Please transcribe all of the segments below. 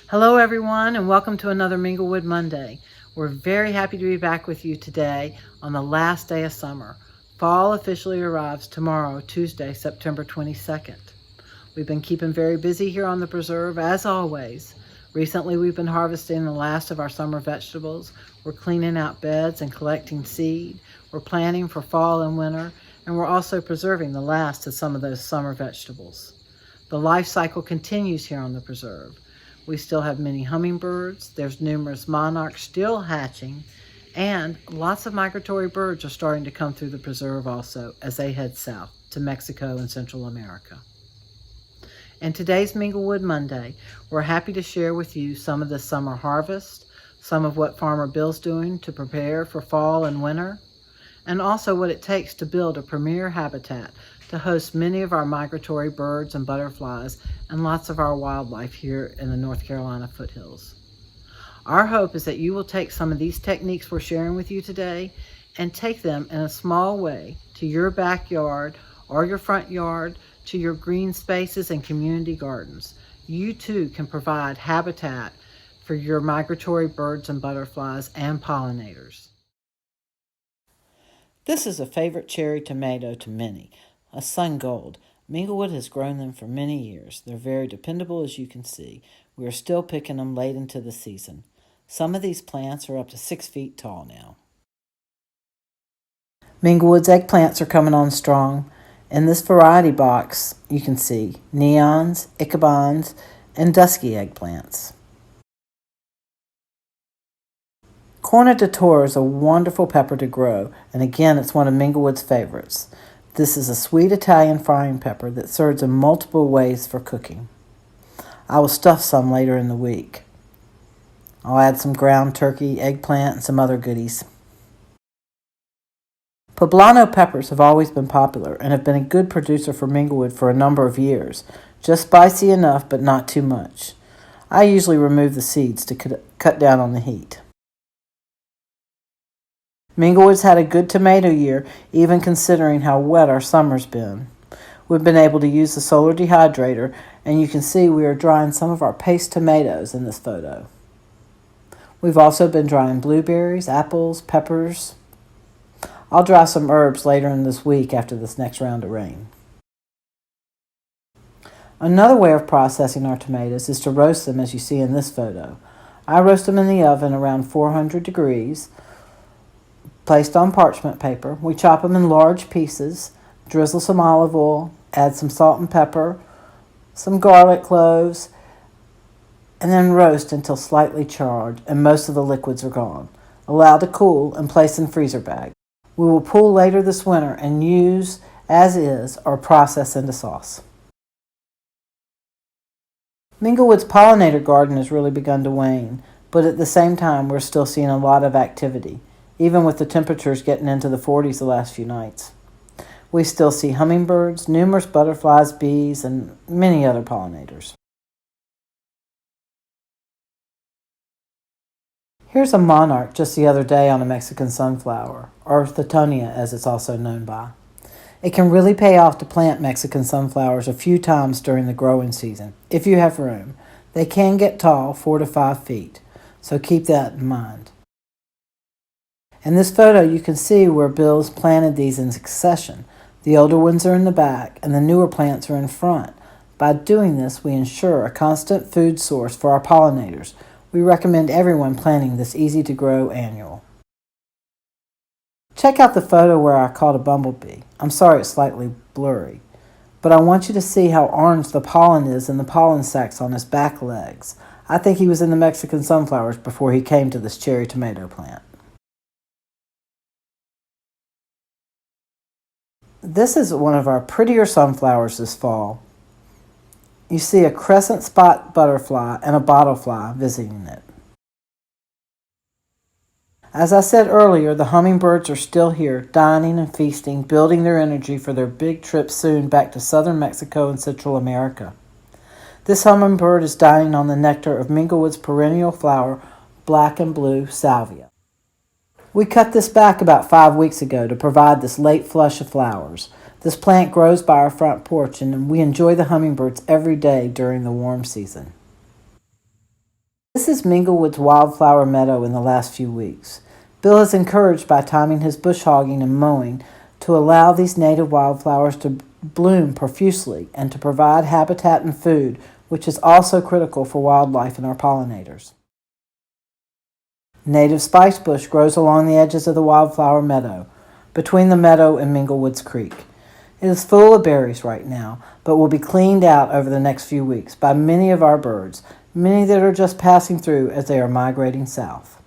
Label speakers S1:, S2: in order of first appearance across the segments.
S1: Hello everyone and welcome to another Minglewood Monday. We're very happy to be back with you today on the last day of summer. Fall officially arrives tomorrow, Tuesday, September 22nd. We've been keeping very busy here on the preserve as always. Recently we've been harvesting the last of our summer vegetables. We're cleaning out beds and collecting seed. We're planting for fall and winter, and we're also preserving the last of some of those summer vegetables. The life cycle continues here on the preserve. We still have many hummingbirds, there's numerous monarchs still hatching, and lots of migratory birds are starting to come through the preserve also as they head south to Mexico and Central America. In today's Minglewood Monday, we're happy to share with you some of the summer harvest, some of what Farmer Bill's doing to prepare for fall and winter, and also what it takes to build a premier habitat to host many of our migratory birds and butterflies and lots of our wildlife here in the North Carolina foothills. Our hope is that you will take some of these techniques we're sharing with you today and take them in a small way to your backyard or your front yard, to your green spaces and community gardens. You too can provide habitat for your migratory birds and butterflies and pollinators. This is a favorite cherry tomato to many, a sun gold. Minglewood has grown them for many years. They're very dependable, as you can see. We are still picking them late into the season. Some of these plants are up to 6 feet tall now. Minglewood's eggplants are coming on strong. In this variety box, you can see neons, ichabons, and dusky eggplants. Corna de Toro is a wonderful pepper to grow, and again, it's one of Minglewood's favorites. This is a sweet Italian frying pepper that serves in multiple ways for cooking. I will stuff some later in the week. I'll add some ground turkey, eggplant, and some other goodies. Poblano peppers have always been popular and have been a good producer for Minglewood for a number of years. Just spicy enough, but not too much. I usually remove the seeds to cut down on the heat. Minglewood's had a good tomato year, even considering how wet our summer's been. We've been able to use the solar dehydrator, and you can see we are drying some of our paste tomatoes in this photo. We've also been drying blueberries, apples, peppers. I'll dry some herbs later in this week after this next round of rain. Another way of processing our tomatoes is to roast them as you see in this photo. I roast them in the oven around 400 degrees. Placed on parchment paper. We chop them in large pieces, drizzle some olive oil, add some salt and pepper, some garlic cloves, and then roast until slightly charred and most of the liquids are gone. Allow to cool and place in freezer bag. We will pull later this winter and use as is or process into sauce. Minglewood's pollinator garden has really begun to wane, but at the same time we're still seeing a lot of activity. Even with the temperatures getting into the 40s the last few nights. We still see hummingbirds, numerous butterflies, bees, and many other pollinators. Here's a monarch just the other day on a Mexican sunflower, or Thetonia as it's also known by. It can really pay off to plant Mexican sunflowers a few times during the growing season, if you have room. They can get tall, 4 to 5 feet, so keep that in mind. In this photo, you can see where Bill's planted these in succession. The older ones are in the back, and the newer plants are in front. By doing this, we ensure a constant food source for our pollinators. We recommend everyone planting this easy-to-grow annual. Check out the photo where I caught a bumblebee. I'm sorry it's slightly blurry, but I want you to see how orange the pollen is in the pollen sacs on his back legs. I think he was in the Mexican sunflowers before he came to this cherry tomato plant. This is one of our prettier sunflowers this fall. You see a crescent spot butterfly and a bottlefly visiting it. As I said earlier, the hummingbirds are still here, dining and feasting, building their energy for their big trip soon back to southern Mexico and Central America. This hummingbird is dining on the nectar of Minglewood's perennial flower, black and blue salvia. We cut this back about 5 weeks ago to provide this late flush of flowers. This plant grows by our front porch, and we enjoy the hummingbirds every day during the warm season. This is Minglewood's wildflower meadow in the last few weeks. Bill is encouraged by timing his bush hogging and mowing to allow these native wildflowers to bloom profusely and to provide habitat and food, which is also critical for wildlife and our pollinators. Native spicebush grows along the edges of the wildflower meadow, between the meadow and Minglewood's Creek. It is full of berries right now, but will be cleaned out over the next few weeks by many of our birds, many that are just passing through as they are migrating south.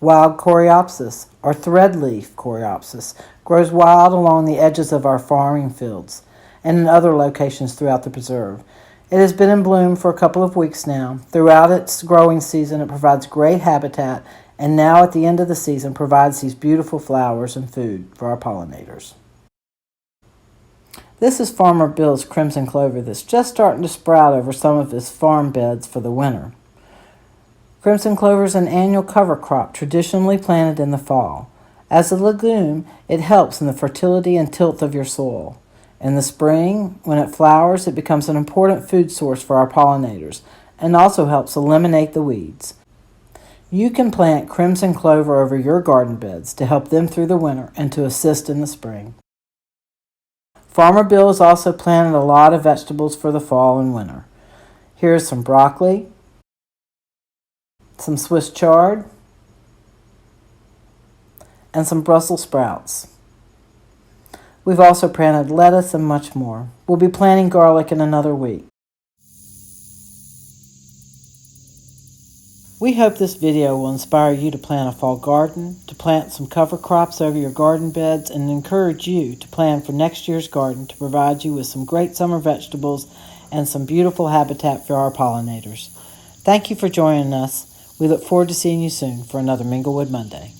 S1: Wild coreopsis, or threadleaf coreopsis, grows wild along the edges of our farming fields and in other locations throughout the preserve. It has been in bloom for a couple of weeks now. Throughout its growing season, it provides great habitat, and now at the end of the season provides these beautiful flowers and food for our pollinators. This is Farmer Bill's crimson clover that's just starting to sprout over some of his farm beds for the winter. Crimson clover is an annual cover crop traditionally planted in the fall. As a legume, it helps in the fertility and tilth of your soil. In the spring, when it flowers, it becomes an important food source for our pollinators and also helps eliminate the weeds. You can plant crimson clover over your garden beds to help them through the winter and to assist in the spring. Farmer Bill has also planted a lot of vegetables for the fall and winter. Here's some broccoli, some Swiss chard, and some Brussels sprouts. We've also planted lettuce and much more. We'll be planting garlic in another week. We hope this video will inspire you to plant a fall garden, to plant some cover crops over your garden beds, and encourage you to plan for next year's garden to provide you with some great summer vegetables and some beautiful habitat for our pollinators. Thank you for joining us. We look forward to seeing you soon for another Minglewood Monday.